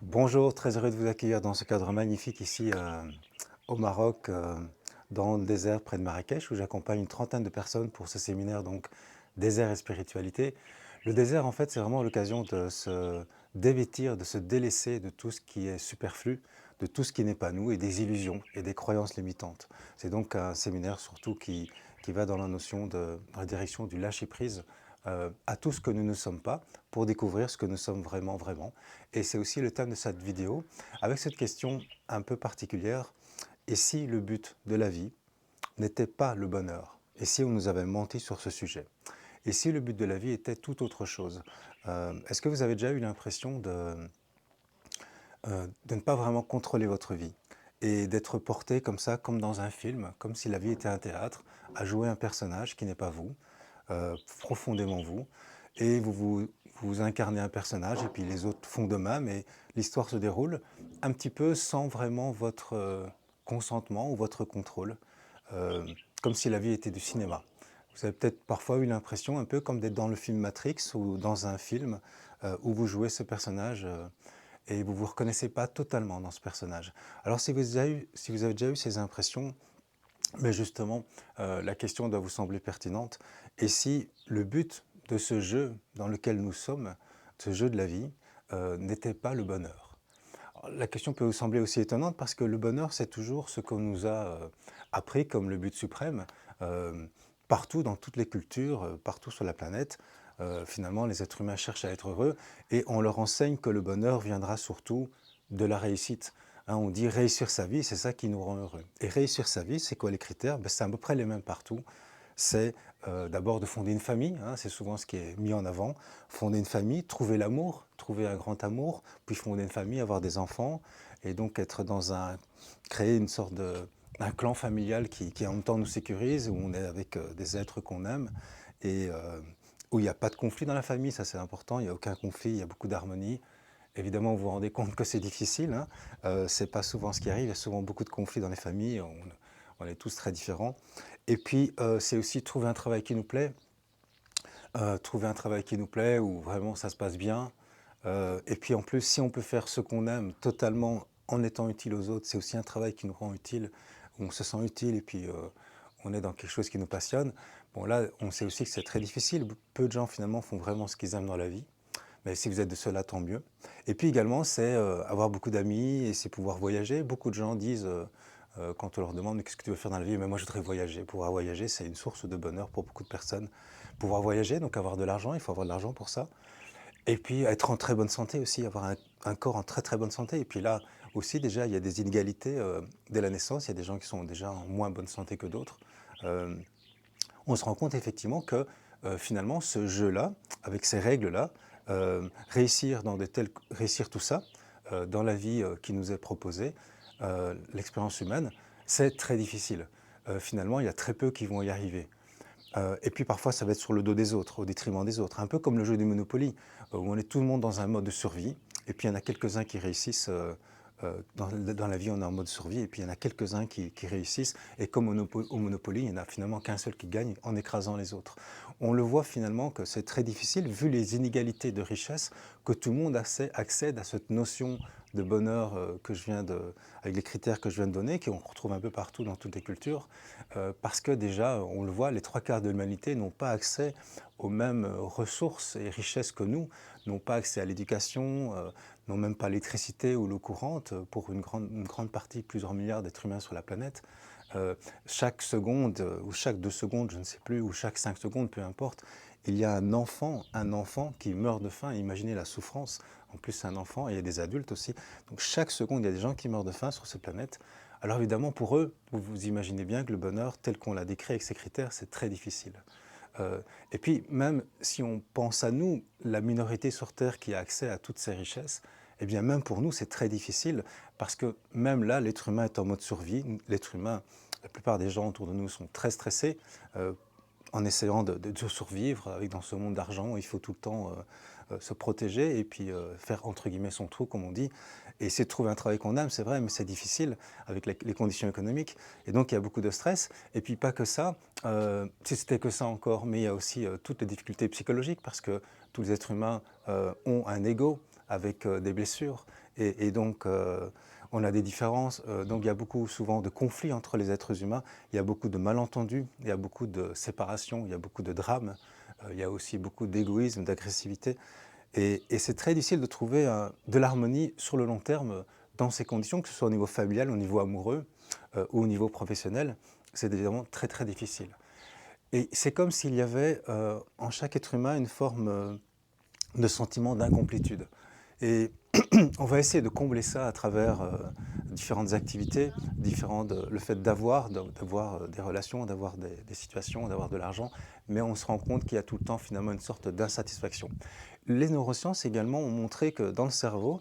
Bonjour, très heureux de vous accueillir dans ce cadre magnifique ici au Maroc, dans le désert près de Marrakech, où j'accompagne une trentaine de personnes pour ce séminaire donc désert et spiritualité. Le désert, en fait, c'est vraiment l'occasion de se dévêtir, de se délaisser de tout ce qui est superflu, de tout ce qui n'est pas nous, et des illusions et des croyances limitantes. C'est donc un séminaire surtout qui va dans la notion dans la direction du lâcher-prise à tout ce que nous ne sommes pas, pour découvrir ce que nous sommes vraiment, vraiment. Et c'est aussi le thème de cette vidéo, avec cette question un peu particulière: et si le but de la vie n'était pas le bonheur? Et si on nous avait menti sur ce sujet? Et si le but de la vie était tout autre chose? Est-ce que vous avez déjà eu l'impression de ne pas vraiment contrôler votre vie et d'être porté comme ça, comme dans un film, comme si la vie était un théâtre, à jouer un personnage qui n'est pas vous, profondément vous, et vous incarnez un personnage et puis les autres font de même et l'histoire se déroule un petit peu sans vraiment votre consentement ou votre contrôle, euh, comme si la vie était du cinéma. Vous avez peut-être parfois eu l'impression un peu comme d'être dans le film Matrix ou dans un film où vous jouez ce personnage et vous ne vous reconnaissez pas totalement dans ce personnage. Alors si vous avez déjà eu ces impressions, mais justement, la question doit vous sembler pertinente. Et si le but de ce jeu dans lequel nous sommes, ce jeu de la vie, n'était pas le bonheur? Alors, la question peut vous sembler aussi étonnante parce que le bonheur, c'est toujours ce qu'on nous a appris comme le but suprême. Euh, Partout, dans toutes les cultures, partout sur la planète, finalement, les êtres humains cherchent à être heureux et on leur enseigne que le bonheur viendra surtout de la réussite. Hein, on dit réussir sa vie, c'est ça qui nous rend heureux. Et réussir sa vie, c'est quoi les critères? Ben, c'est à peu près les mêmes partout. C'est d'abord de fonder une famille, hein, c'est souvent ce qui est mis en avant. Fonder une famille, trouver l'amour, trouver un grand amour, puis fonder une famille, avoir des enfants, et donc être créer une sorte un clan familial qui en même temps nous sécurise, où on est avec des êtres qu'on aime, et où il n'y a pas de conflit dans la famille, ça c'est important, il n'y a aucun conflit, il y a beaucoup d'harmonie. Évidemment, vous vous rendez compte que c'est difficile, hein. C'est pas souvent ce qui arrive, il y a souvent beaucoup de conflits dans les familles, on est tous très différents. Et puis, c'est aussi trouver un travail qui nous plaît, trouver un travail qui nous plaît, où vraiment ça se passe bien. Et puis en plus, si on peut faire ce qu'on aime totalement en étant utile aux autres, c'est aussi un travail qui nous rend utile, où on se sent utile et puis on est dans quelque chose qui nous passionne. Bon là, on sait aussi que c'est très difficile. Peu de gens finalement font vraiment ce qu'ils aiment dans la vie. Mais si vous êtes de cela, tant mieux. Et puis également, c'est avoir beaucoup d'amis et c'est pouvoir voyager. Beaucoup de gens disent, quand on leur demande qu'est-ce que tu veux faire dans la vie, mais moi je voudrais voyager. Pouvoir voyager, c'est une source de bonheur pour beaucoup de personnes. Pouvoir voyager, donc avoir de l'argent, il faut avoir de l'argent pour ça. Et puis être en très bonne santé aussi, avoir un corps en très très bonne santé. Et puis là aussi, déjà, il y a des inégalités dès la naissance. Il y a des gens qui sont déjà en moins bonne santé que d'autres. Euh, on se rend compte effectivement que finalement ce jeu-là, avec ces règles-là, réussir tout ça dans la vie qui nous est proposée, l'expérience humaine, c'est très difficile. Finalement, il y a très peu qui vont y arriver. Et puis parfois, ça va être sur le dos des autres, au détriment des autres. Un peu comme le jeu du Monopoly, où on est tout le monde dans un mode de survie, et puis il y en a quelques-uns qui réussissent. Dans la vie, on est en mode survie, et puis il y en a quelques-uns qui réussissent. Et comme au Monopoly, il n'y en a finalement qu'un seul qui gagne en écrasant les autres. On le voit finalement que c'est très difficile, vu les inégalités de richesse, que tout le monde accède à cette notion de bonheur avec les critères que je viens de donner, qu'on retrouve un peu partout dans toutes les cultures, parce que déjà, on le voit, les trois quarts de l'humanité n'ont pas accès aux mêmes ressources et richesses que nous, n'ont pas accès à l'éducation, n'ont même pas l'électricité ou l'eau courante pour une grande partie, plusieurs milliards d'êtres humains sur la planète. Chaque seconde, ou chaque 2 secondes, je ne sais plus, ou chaque 5 secondes, peu importe, il y a un enfant qui meurt de faim. Imaginez la souffrance. En plus, c'est un enfant et il y a des adultes aussi. Donc chaque seconde, il y a des gens qui meurent de faim sur cette planète. Alors évidemment, pour eux, vous imaginez bien que le bonheur, tel qu'on l'a décrit avec ces critères, c'est très difficile. Et puis, même si on pense à nous, la minorité sur Terre qui a accès à toutes ces richesses, eh bien, même pour nous, c'est très difficile, parce que même là, l'être humain est en mode survie. L'être humain, la plupart des gens autour de nous sont très stressés, en essayant de survivre avec dans ce monde d'argent où il faut tout le temps se protéger et puis faire entre guillemets son trou, comme on dit, et essayer de trouver un travail qu'on aime, c'est vrai, mais c'est difficile avec les conditions économiques, et donc il y a beaucoup de stress. Et puis pas que ça, si c'était que ça encore, mais il y a aussi toutes les difficultés psychologiques, parce que tous les êtres humains ont un ego avec des blessures, Et donc, on a des différences. Donc, il y a beaucoup souvent de conflits entre les êtres humains. Il y a beaucoup de malentendus, il y a beaucoup de séparations, il y a beaucoup de drames. Il y a aussi beaucoup d'égoïsme, d'agressivité. Et c'est très difficile de trouver de l'harmonie sur le long terme dans ces conditions, que ce soit au niveau familial, au niveau amoureux ou au niveau professionnel. C'est évidemment très très difficile. Et c'est comme s'il y avait en chaque être humain une forme de sentiment d'incomplétude. Et on va essayer de combler ça à travers différentes activités, le fait d'avoir des relations, d'avoir des situations, d'avoir de l'argent, mais on se rend compte qu'il y a tout le temps finalement une sorte d'insatisfaction. Les neurosciences également ont montré que dans le cerveau,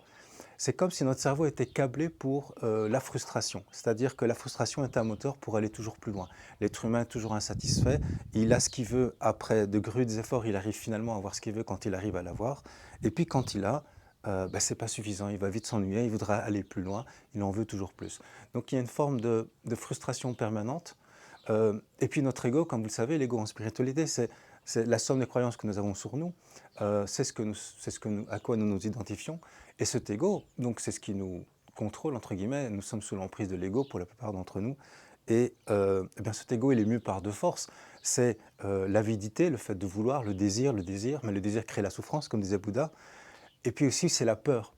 c'est comme si notre cerveau était câblé pour la frustration. C'est-à-dire que la frustration est un moteur pour aller toujours plus loin. L'être humain est toujours insatisfait, il a ce qu'il veut, après de rudes efforts, il arrive finalement à avoir ce qu'il veut quand il arrive à l'avoir. Et puis quand il a, c'est pas suffisant, il va vite s'ennuyer, il voudra aller plus loin, il en veut toujours plus. Donc il y a une forme de frustration permanente. Et puis notre ego, comme vous le savez, l'ego en spiritualité, c'est la somme des croyances que nous avons sur nous, c'est à quoi nous nous identifions. Et cet ego, donc c'est ce qui nous contrôle, entre guillemets, nous sommes sous l'emprise de l'ego pour la plupart d'entre nous. Et eh bien cet ego, il est mu par deux forces. C'est l'avidité, le fait de vouloir, le désir, mais le désir crée la souffrance, comme disait Bouddha. Et puis aussi, c'est la peur.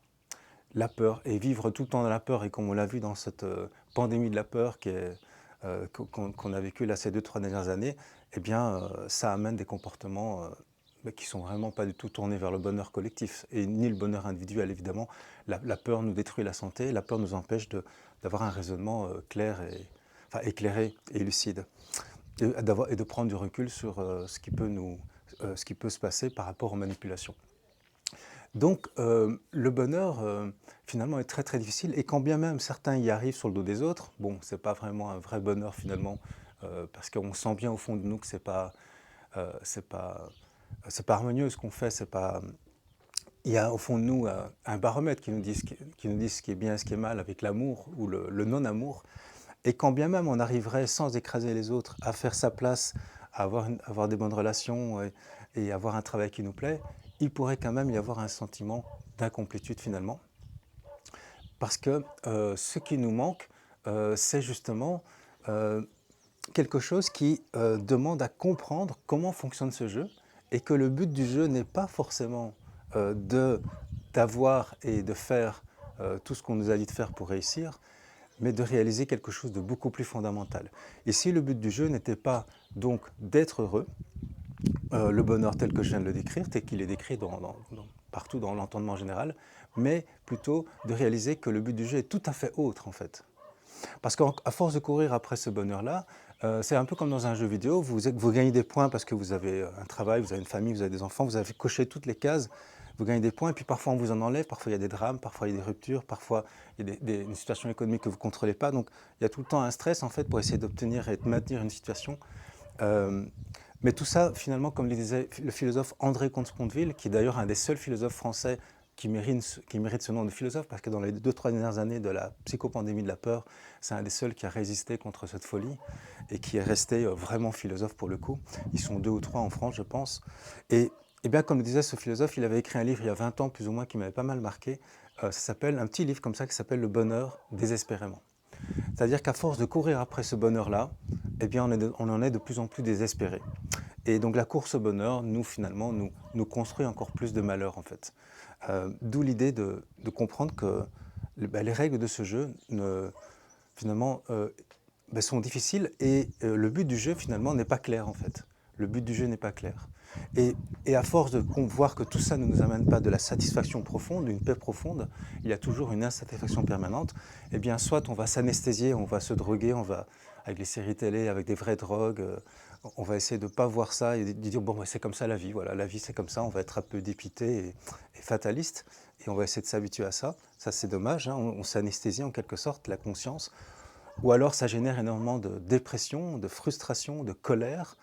La peur, et vivre tout le temps dans la peur, et comme on l'a vu dans cette pandémie de la peur qu'on a vécue là ces 2-3 dernières années, eh bien, ça amène des comportements qui sont vraiment pas du tout tournés vers le bonheur collectif, et ni le bonheur individuel, évidemment. La peur nous détruit la santé, la peur nous empêche d'avoir un raisonnement clair, enfin éclairé et lucide, et de prendre du recul sur ce qui peut se passer par rapport aux manipulations. Donc le bonheur finalement est très très difficile, et quand bien même certains y arrivent sur le dos des autres, bon, c'est pas vraiment un vrai bonheur finalement, parce qu'on sent bien au fond de nous que c'est pas harmonieux ce qu'on fait, c'est pas... Il y a au fond de nous un baromètre qui nous dit ce qui est bien et ce qui est mal, avec l'amour ou le non-amour. Et quand bien même on arriverait, sans écraser les autres, à faire sa place, à avoir des bonnes relations et avoir un travail qui nous plaît, il pourrait quand même y avoir un sentiment d'incomplétude finalement. Parce que ce qui nous manque, c'est justement quelque chose qui demande à comprendre comment fonctionne ce jeu, et que le but du jeu n'est pas forcément d'avoir et de faire tout ce qu'on nous a dit de faire pour réussir, mais de réaliser quelque chose de beaucoup plus fondamental. Et si le but du jeu n'était pas donc d'être heureux, le bonheur tel que je viens de le décrire, tel qu'il est décrit partout dans l'entendement général, mais plutôt de réaliser que le but du jeu est tout à fait autre en fait. Parce qu'à force de courir après ce bonheur-là, c'est un peu comme dans un jeu vidéo, vous gagnez des points parce que vous avez un travail, vous avez une famille, vous avez des enfants, vous avez coché toutes les cases, vous gagnez des points, et puis parfois on vous en enlève, parfois il y a des drames, parfois il y a des ruptures, parfois il y a une situation économique que vous ne contrôlez pas, donc il y a tout le temps un stress en fait pour essayer d'obtenir et de maintenir une situation. Mais tout ça, finalement, comme le disait le philosophe André Comte-Sponville, qui est d'ailleurs un des seuls philosophes français qui mérite ce nom de philosophe, parce que dans les 2-3 dernières années de la psychopandémie de la peur, c'est un des seuls qui a résisté contre cette folie et qui est resté vraiment philosophe pour le coup. Ils sont 2 ou 3 en France, je pense. Et bien, comme le disait ce philosophe, il avait écrit un livre il y a 20 ans, plus ou moins, qui m'avait pas mal marqué. Ça s'appelle, un petit livre comme ça, qui s'appelle Le bonheur désespérément. C'est-à-dire qu'à force de courir après ce bonheur-là, eh bien, on en est de plus en plus désespéré. Et donc la course au bonheur, finalement, nous construit encore plus de malheur, en fait. D'où l'idée de comprendre que les règles de ce jeu, finalement, sont difficiles, et le but du jeu, finalement, n'est pas clair, en fait. Le but du jeu n'est pas clair. Et à force de voir que tout ça ne nous amène pas de la satisfaction profonde, d'une paix profonde, il y a toujours une insatisfaction permanente, eh bien, soit on va s'anesthésier, on va se droguer, avec les séries télé, avec des vraies drogues, on va essayer de ne pas voir ça et de dire, bon, c'est comme ça la vie, voilà, la vie c'est comme ça, on va être un peu dépité et fataliste, et on va essayer de s'habituer à ça. Ça, c'est dommage, hein, on s'anesthésie en quelque sorte, la conscience. Ou alors ça génère énormément de dépression, de frustration, de colère.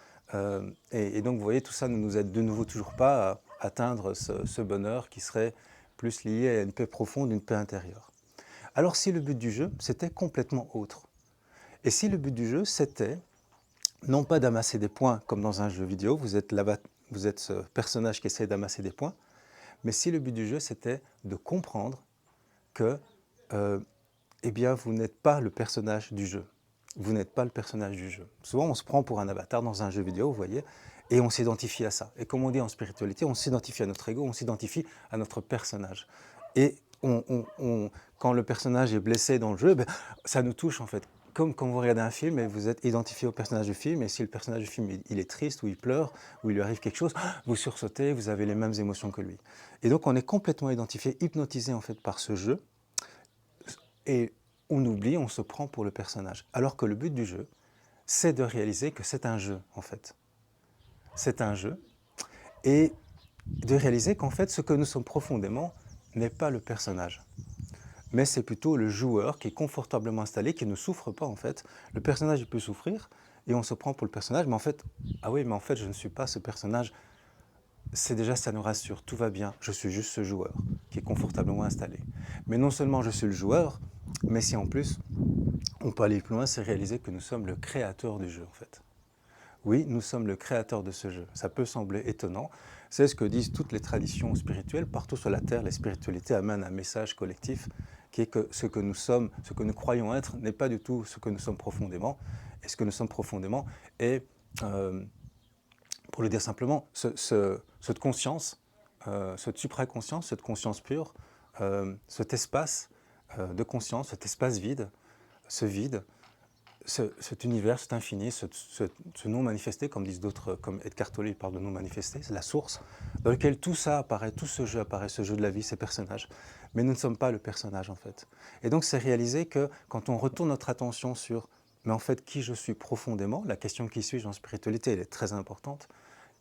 Et donc vous voyez, tout ça ne nous aide de nouveau toujours pas à atteindre ce bonheur qui serait plus lié à une paix profonde, une paix intérieure. Alors si le but du jeu, c'était complètement autre, et si le but du jeu, c'était non pas d'amasser des points comme dans un jeu vidéo, vous êtes ce personnage qui essaie d'amasser des points, mais si le but du jeu, c'était de comprendre que eh bien, vous n'êtes pas le personnage du jeu. Vous n'êtes pas le personnage du jeu. Souvent, on se prend pour un avatar dans un jeu vidéo, vous voyez, et on s'identifie à ça. Et comme on dit en spiritualité, on s'identifie à notre ego, on s'identifie à notre personnage. Et quand le personnage est blessé dans le jeu, ben, ça nous touche en fait. Comme quand vous regardez un film et vous êtes identifié au personnage du film, et si le personnage du film il est triste, ou il pleure, ou il lui arrive quelque chose, vous sursautez, vous avez les mêmes émotions que lui. Et donc on est complètement identifié, hypnotisé en fait par ce jeu, et on oublie, on se prend pour le personnage. Alors que le but du jeu, c'est de réaliser que c'est un jeu en fait. C'est un jeu, et de réaliser qu'en fait ce que nous sommes profondément n'est pas le personnage, mais c'est plutôt le joueur qui est confortablement installé, qui ne souffre pas en fait. Le personnage il peut souffrir et on se prend pour le personnage, mais en fait, ah oui, mais en fait je ne suis pas ce personnage. C'est déjà, ça nous rassure, tout va bien, je suis juste ce joueur qui est confortablement installé. Mais non seulement je suis le joueur, mais si en plus on peut aller plus loin, c'est réaliser que nous sommes le créateur du jeu en fait. Oui, nous sommes le créateur de ce jeu. Ça peut sembler étonnant. C'est ce que disent toutes les traditions spirituelles. Partout sur la Terre, les spiritualités amènent un message collectif qui est que ce que nous sommes, ce que nous croyons être, n'est pas du tout ce que nous sommes profondément. Et ce que nous sommes profondément est, pour le dire simplement, cette conscience, cette supraconscience, cette conscience pure, cet espace de conscience, cet espace vide, ce vide, cet univers, cet infini, ce non manifesté, comme disent d'autres, comme Edgar Tolle parle de non manifesté, c'est la source, dans lequel tout ça apparaît, tout ce jeu apparaît, ce jeu de la vie, ces personnages. Mais nous ne sommes pas le personnage en fait. Et donc c'est réaliser que quand on retourne notre attention sur, mais en fait qui je suis profondément, la question qui suis-je en spiritualité, elle est très importante,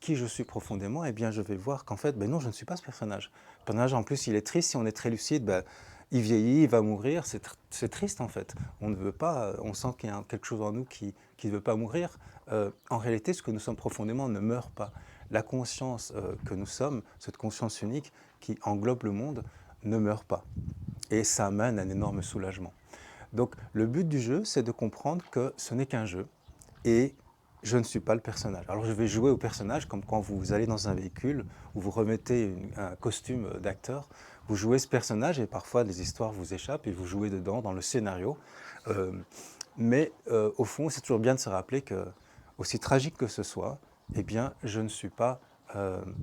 qui je suis profondément, eh bien je vais voir qu'en fait, ben non, je ne suis pas ce personnage. Le personnage en plus il est triste, si on est très lucide, ben, il vieillit, il va mourir, c'est triste en fait. On ne veut pas, on sent qu'il y a quelque chose en nous qui ne veut pas mourir. En réalité, ce que nous sommes profondément ne meurt pas. La conscience que nous sommes, cette conscience unique qui englobe le monde, ne meurt pas. Et ça amène un énorme soulagement. Donc le but du jeu, c'est de comprendre que ce n'est qu'un jeu et je ne suis pas le personnage. Alors je vais jouer au personnage comme quand vous allez dans un véhicule où vous remettez un costume d'acteur, vous jouez ce personnage et parfois des histoires vous échappent et vous jouez dedans, dans le scénario. Mais au fond, c'est toujours bien de se rappeler que, aussi tragique que ce soit, eh bien, je ne suis pas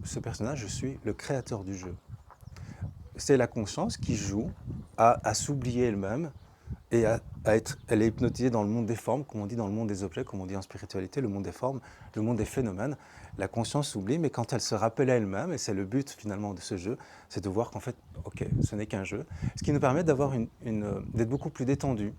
ce personnage, je suis le créateur du jeu. C'est la conscience qui joue à s'oublier elle-même et elle est hypnotisée dans le monde des formes, comme on dit dans le monde des objets, comme on dit en spiritualité, le monde des formes, le monde des phénomènes. La conscience s'oublie, mais quand elle se rappelle à elle-même, et c'est le but finalement de ce jeu, c'est de voir qu'en fait, ok, ce n'est qu'un jeu, ce qui nous permet d'avoir d'être beaucoup plus détendu,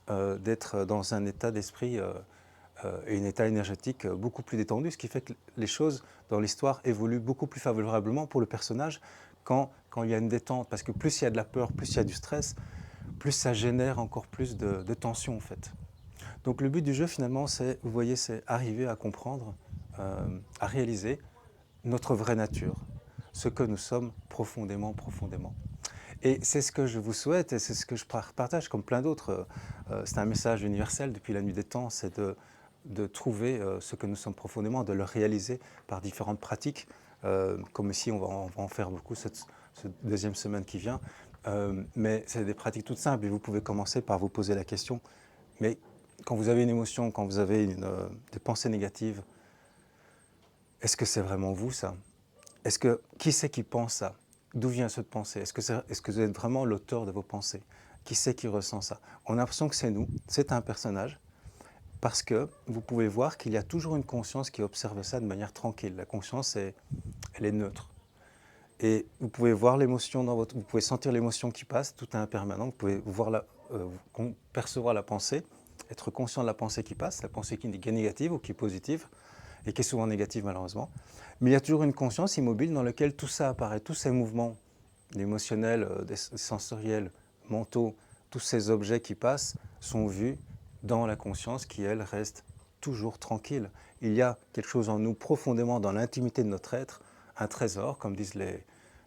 d'être dans un état d'esprit et un état énergétique beaucoup plus détendu, ce qui fait que les choses dans l'histoire évoluent beaucoup plus favorablement pour le personnage quand il y a une détente, parce que plus il y a de la peur, plus il y a du stress, plus ça génère encore plus de tension en fait. Donc le but du jeu finalement, c'est, vous voyez, c'est arriver à comprendre, à réaliser notre vraie nature, ce que nous sommes profondément, profondément. Et c'est ce que je vous souhaite et c'est ce que je partage comme plein d'autres. C'est un message universel depuis la nuit des temps, c'est de trouver ce que nous sommes profondément, de le réaliser par différentes pratiques, comme ici on va en faire beaucoup cette deuxième semaine qui vient. Mais c'est des pratiques toutes simples et vous pouvez commencer par vous poser la question, mais quand vous avez une émotion, quand vous avez des pensées négatives, est-ce que c'est vraiment vous ça? Qui c'est qui pense ça? D'où vient cette pensée? Est-ce que vous êtes vraiment l'auteur de vos pensées? Qui c'est qui ressent ça? On a l'impression que c'est nous, c'est un personnage, parce que vous pouvez voir qu'il y a toujours une conscience qui observe ça de manière tranquille. La conscience, elle est neutre. Et vous pouvez voir l'émotion vous pouvez sentir l'émotion qui passe, tout est impermanent. Vous pouvez percevoir la pensée, être conscient de la pensée qui passe, la pensée qui est négative ou qui est positive, et qui est souvent négative malheureusement. Mais il y a toujours une conscience immobile dans laquelle tout ça apparaît, tous ces mouvements émotionnels, sensoriels, mentaux, tous ces objets qui passent sont vus dans la conscience qui, elle, reste toujours tranquille. Il y a quelque chose en nous profondément dans l'intimité de notre être, un trésor, comme disent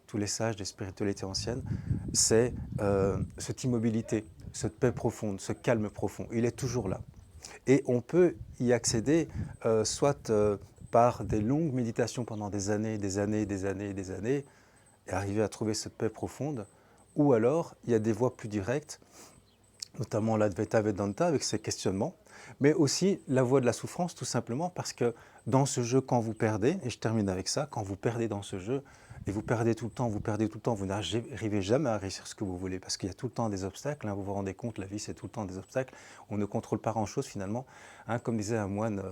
tous les sages des spiritualités anciennes, c'est cette immobilité, cette paix profonde, ce calme profond. Il est toujours là. Et on peut y accéder soit par des longues méditations pendant des années, des années, des années, des années, et arriver à trouver cette paix profonde, ou alors il y a des voies plus directes, notamment l'Advaita Vedanta avec ses questionnements, mais aussi la voie de la souffrance tout simplement parce que dans ce jeu, quand vous perdez, et je termine avec ça, quand vous perdez dans ce jeu, et vous perdez tout le temps, vous perdez tout le temps, vous n'arrivez jamais à réussir ce que vous voulez parce qu'il y a tout le temps des obstacles, hein, vous vous rendez compte, la vie c'est tout le temps des obstacles, on ne contrôle pas grand-chose finalement, hein, comme disait un moine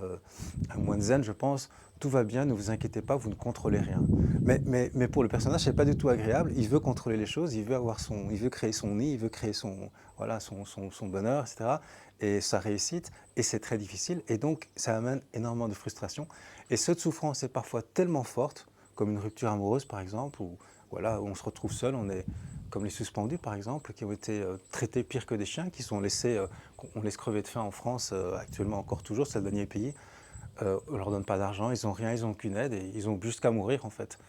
zen je pense, tout va bien, ne vous inquiétez pas, vous ne contrôlez rien. Mais pour le personnage, c'est pas du tout agréable, il veut contrôler les choses, il veut créer son nid, il veut créer voilà, son bonheur, etc. Et sa réussite, et c'est très difficile, et donc ça amène énormément de frustration. Et cette souffrance est parfois tellement forte, comme une rupture amoureuse par exemple, où, voilà, où on se retrouve seul, on est comme les suspendus par exemple, qui ont été traités pire que des chiens, qui sont laissés, on laisse crever de faim en France, actuellement encore toujours, c'est le dernier pays, on ne leur donne pas d'argent, ils n'ont rien, ils n'ont aucune aide, et ils ont jusqu'à mourir en fait.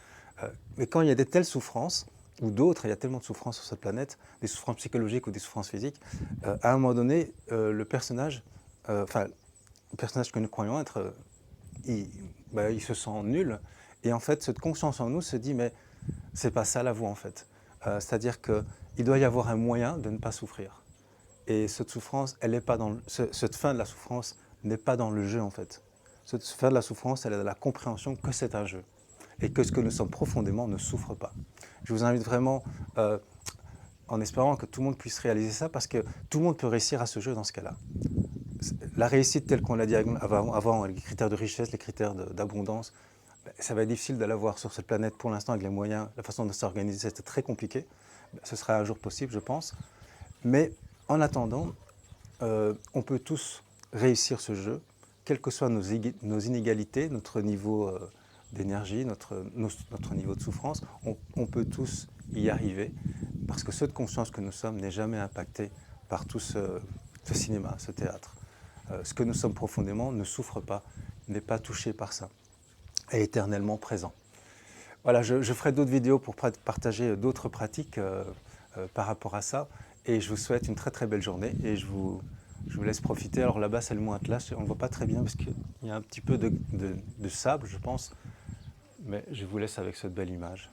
Mais quand il y a de telles souffrances, ou d'autres, il y a tellement de souffrances sur cette planète, des souffrances psychologiques ou des souffrances physiques, à un moment donné, le personnage que nous croyons être, il se sent nul. Et en fait, cette conscience en nous se dit, mais c'est pas ça la voie en fait. C'est-à-dire qu'il doit y avoir un moyen de ne pas souffrir. Et cette souffrance, elle n'est pas dans cette fin de la souffrance n'est pas dans le jeu en fait. Cette fin de la souffrance, elle est dans la compréhension que c'est un jeu et que ce que nous sommes profondément ne souffre pas. Je vous invite vraiment, en espérant que tout le monde puisse réaliser ça, parce que tout le monde peut réussir à ce jeu dans ce cas-là. La réussite telle qu'on l'a dit avant, les critères de richesse, les critères d'abondance, ça va être difficile de l'avoir sur cette planète pour l'instant avec les moyens, la façon de s'organiser, c'est très compliqué. Ce sera un jour possible, je pense. Mais en attendant, on peut tous réussir ce jeu, quelles que soient nos inégalités, notre niveau d'énergie, notre niveau de souffrance, on peut tous y arriver, parce que cette conscience que nous sommes n'est jamais impactée par tout ce cinéma, ce théâtre. Ce que nous sommes profondément ne souffre pas, n'est pas touché par ça, est éternellement présent. Voilà, je ferai d'autres vidéos pour partager d'autres pratiques par rapport à ça, et je vous souhaite une très très belle journée, et je vous laisse profiter. Alors là-bas, c'est le mont Atlas, on ne voit pas très bien parce qu'il y a un petit peu de sable, je pense, mais je vous laisse avec cette belle image.